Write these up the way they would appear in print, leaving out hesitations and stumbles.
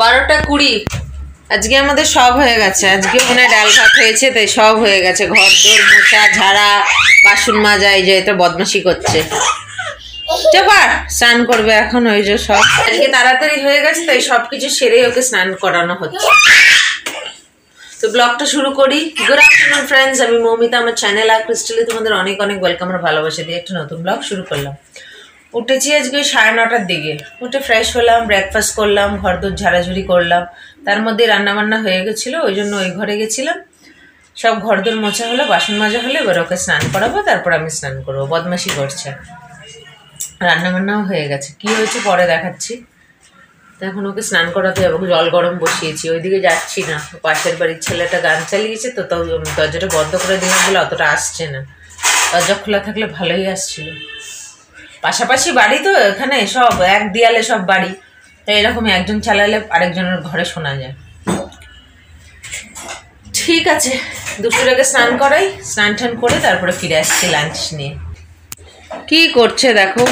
12টা 20 আজকে আমাদের সব হয়ে গেছে। আজকে মনে ডাল ভাত হয়েছে, তাই সব হয়ে গেছে। ঘর দোর মোছা, ঝাড়া, বাসন মাজা। এই যে এটা বদমাশি করছে, চাপার স্নান করবে এখন। ওই যে সব আজকে তাড়াতাড়ি হয়ে গেছে, তাই সবকিছু সেরে ওকে স্নান করানো হচ্ছে। তো ব্লগটা শুরু করি। গুড আফটারনুন ফ্রেন্ডস, আমি মৌমিতা। আমার চ্যানেল আর ক্রিস্টালে তোমাদের অনেক অনেক ওয়েলকাম আর ভালোবাসা দিয়ে একটা নতুন ব্লগ শুরু করলাম। উঠেছি আজকে 9:30টার দিকে। উঠে ফ্রেশ হলাম, ব্রেকফাস্ট করলাম, ঘর দোর ঝাড়াঝুড়ি করলাম। তার মধ্যে রান্নাবান্না হয়ে গেছিলো, ওই জন্য ওই ঘরে গেছিলাম। সব ঘর দোর মোছা হলো, বাসন মাজা হলে এবার ওকে স্নান করাবো, তারপর আমি স্নান করবো। বদমাশি করছে। রান্নাবান্নাও হয়ে গেছে, কি হয়েছে পরে দেখাচ্ছি। তো এখন ওকে স্নান করাতে যাবো, জল গরম বসিয়েছি। ওইদিকে যাচ্ছি না, পাশের বাড়ির ছেলেটা গান চালিয়েছে, তো তাও দরজাটা বন্ধ করে দিলাম বলে অতটা আসছে না। দরজা খোলা থাকলে ভালোই আসছিল। পাশাপাশি বাড়ি তো, এখানে সব এক দেয়ালে সব বাড়ি, তাই এরকমই একজন চালালে আরেকজনের ঘরে শোনা যায়। ঠিক আছে, দুপুরে স্নান করাই, স্নান টান করে তারপরে ফিরে আসছি লাঞ্চ নিয়ে। কি করছে দেখো,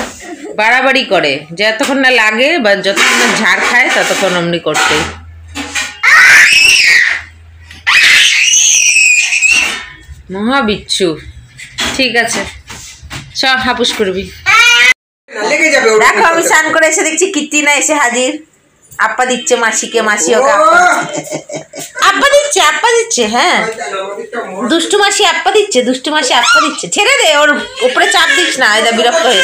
বাড়াবাড়ি করে। যতক্ষণ না লাগে বা যতক্ষণ না ঝাড় খায় ততক্ষণ অমনি করতে। মহাবিচ্ছু। ঠিক আছে, সব হাপুস করবি। দেখো আমি স্নান করে এসে দেখছি কীর্তিনা এসে হাজির। আপ্পা দিচ্ছে মাসিকে, মাসি ওকে আপ্পা দিচ্ছে। হ্যাঁ, দুষ্টু মাসি আপ্পা দিচ্ছে। ছেড়ে দে, ওর উপরে চাপ দিস না। এটা বিরক্ত হয়ে,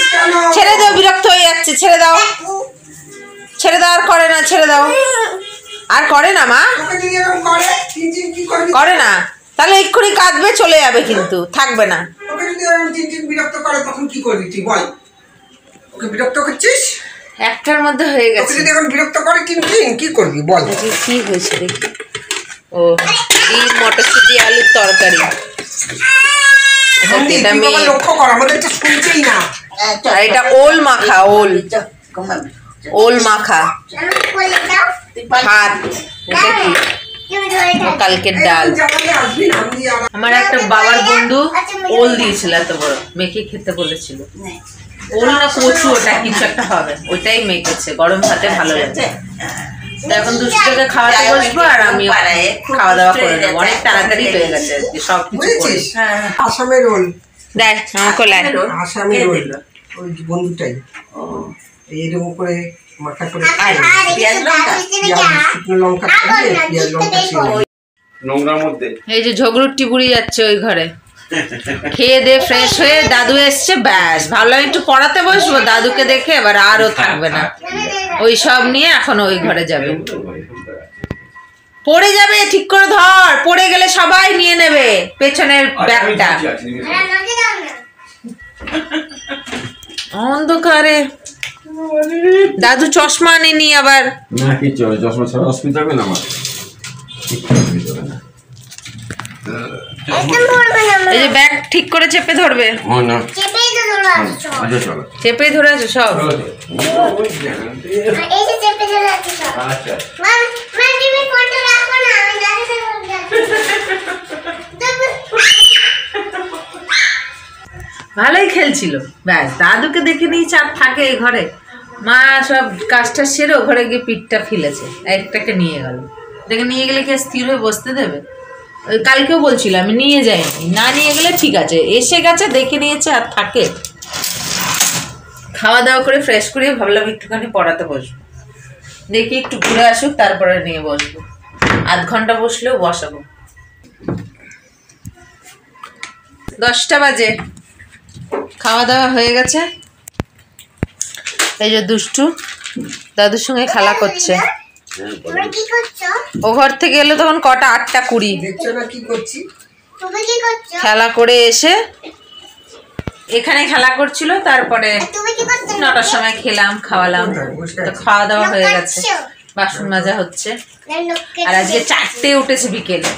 ছেড়ে দাও, বিরক্ত হয়ে যাচ্ছে। ছেড়ে দাও, আর করে না। ছেড়ে দাও, আর করে না মা, করে না। তাহলে এক্ষুনি কাঁদবে, চলে যাবে, কিন্তু থাকবে না। বিরক্ত করে তখন কি করবি তুই বল? ওকে বিরক্ত করছিস? একটার মধ্যে হয়ে গেছে। যদি এখন বিরক্ত করে কি করবি বল? কি হয়েছে দেখি। ও ডিম, মটরশুঁটি, আলুর তরকারি। লক্ষ্য কর, আমাদের তো শুনছেই না। এটা ওল মাখা, ওল মাখা ভাত। এটা কি? কালকের ডাল। আমার একটা বাবার বন্ধু ওল দিয়েছিল, এত বড়, মেখে খেতে বলেছিল। ওল না কচু, ওটা কিছু একটা হবে, ওইটাই মেখেছে। গরম ভাতে ভালো লাগে। এখন দুষ্টকে খাওয়াতে বসবো, আর আমি খাওয়া দাওয়া করে নেবো। অনেক তাড়াতাড়ি হয়ে গেছে সব কিছু। আসামের রোল দেখ, আমাকে লাগে আসামের রোল, ওই বন্ধুটাই এরকম করে মাখা করে পেঁয়াজ লঙ্কা নোংরার মধ্যে। এই যে ঝগড়ুটি বুড়ি যাচ্ছে ওই ঘরে, খেয়ে দে ফ্রেশ হয়ে। দাদু এসছে, ব্যাস ভাবলাম একটু পড়াতে বসবো, দাদুকে দেখে এবার আরও থাকবে না। ওই সব নিয়ে এখন ওই ঘরে যাবে। পড়ে যাবে, ঠিক করে ধর, পড়ে গেলে সবাই নিয়ে নেবে পেছনের ব্যাগটা। অন্ধকারে দাদু চশমা আনেনি আবার। না কি চশমা ছাড়া অসুবিধা হবে না আমার। এই যে ব্যাগ ঠিক করে চেপে ধরবে। চেপে ধরে আছে সব। ভালোই খেলছিল, ব্যাস দাদুকে দেখে নিয়েছে আর থাকে এই ঘরে। মা সব কাজটা সেরে ও ঘরে গিয়ে পিঠটা ফেলেছে, একটাকে নিয়ে গেল। এটাকে নিয়ে গেলে কি স্থির হয়ে বসতে দেবে? ওই কালকেও বলছিল আমি নিয়ে যাইনি, না নিয়ে গেলে ঠিক আছে, এসে গেছে দেখে নিয়েছে আর থাকে। খাওয়া দাওয়া করে ফ্রেশ করে ভাবলাম একটুখানি পড়াতে বসবো, দেখি একটু ঘুরে আসুক, তারপরে নিয়ে বসবো। আধ ঘন্টা বসলেও বসাবো। 10টা বাজে, খাওয়া দাওয়া হয়ে গেছে। এই যে দুষ্টু দাদুর সঙ্গে খেলা করছে। ও ঘর থেকে এলো তখন কটা, 8:20। খেলা করে এসে এখানে খেলা করছিল, তারপরে 9টার সময় খেলাম, খাওয়ালাম। তো খাওয়া দাওয়া হয়ে গেছে, বাসন মাজা হচ্ছে। আর আজকে 4টে উঠেছে, বিকেলে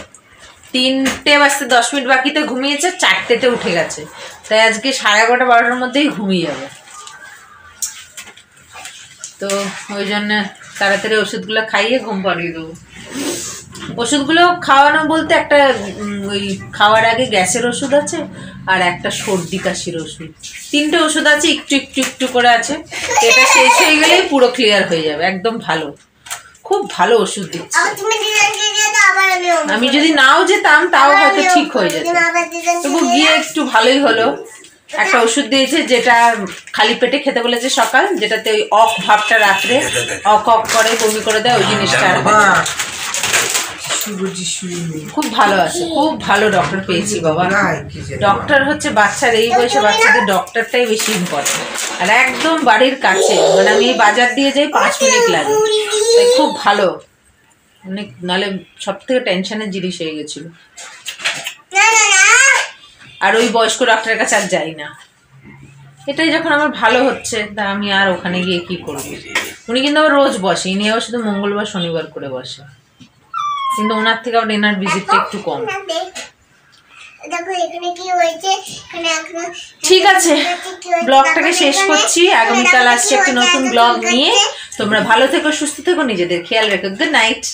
3টে বাজতে 10 মিনিট বাকিতে ঘুমিয়েছে, 4টেতে উঠে গেছে। তাই আজকে 11:30 12টার মধ্যেই ঘুমিয়ে যাবে। তো ওই জন্য তাড়াতাড়ি ওষুধগুলো খাইয়ে ঘুম পাড়িয়ে দেবো। ওষুধগুলো খাওয়ানো বলতে একটা ওই খাওয়ার আগে গ্যাসের ওষুধ আছে, আর একটা সর্দি কাশির ওষুধ। 3টে ওষুধ আছে, একটু একটু একটু করে আছে। এটা শেষ হয়ে গেলেই পুরো ক্লিয়ার হয়ে যাবে, একদম ভালো। খুব ভালো ওষুধ দিচ্ছে। আবার তুমি ডিজাইন দিয়ে দাও, আবার আমি আমি যদি নাও যেতাম তাও হয়তো ঠিক হয়ে যেত, তবু গিয়ে একটু ভালোই হলো। একটা ওষুধ দিয়েছে যেটা খালি পেটে খেতে বলেছে সকাল, যেটাতে ওই অক ভাবটা রাত্রে অক অক করে বমি করে দেয়, ওই জিনিসটা আর হয় না। খুব ভালো আছে, খুব ভালো ডক্টর পেয়েছি বাবা। ডক্টর হচ্ছে বাচ্চার এই বয়সে বাচ্চাদের ডক্টরটাই বেশি ইম্পর্টেন্ট, আর একদম বাড়ির কাছে, মানে আমি বাজার দিয়ে যাই 5 মিনিট লাগে, তাই খুব ভালো। অনেক, নাহলে সব থেকে টেনশনের জিনিস হয়ে গেছিল। আর ওই বয়স্ক ডক্টরের কাছে আর যাই না। এটাই যখন আমার ভালো হচ্ছে, তা আমি আর ওখানে গিয়ে কি করবো। উনি কিন্তু আবার রোজ বসে, ইনি আবার শুধু মঙ্গলবার শনিবার করে বসে, কিন্তু ওনার থেকে আবার এনার ভিজিটটা একটু কম। দেখো এখানে কি হয়েছে, এখানে এখন ঠিক আছে, ব্লগটাকে শেষ করছি। আগামীকাল আসছে একটা নতুন ব্লগ নিয়ে। তোমরা ভালো থেকো, সুস্থ থেকো, নিজেদের খেয়াল রেখো। Good night.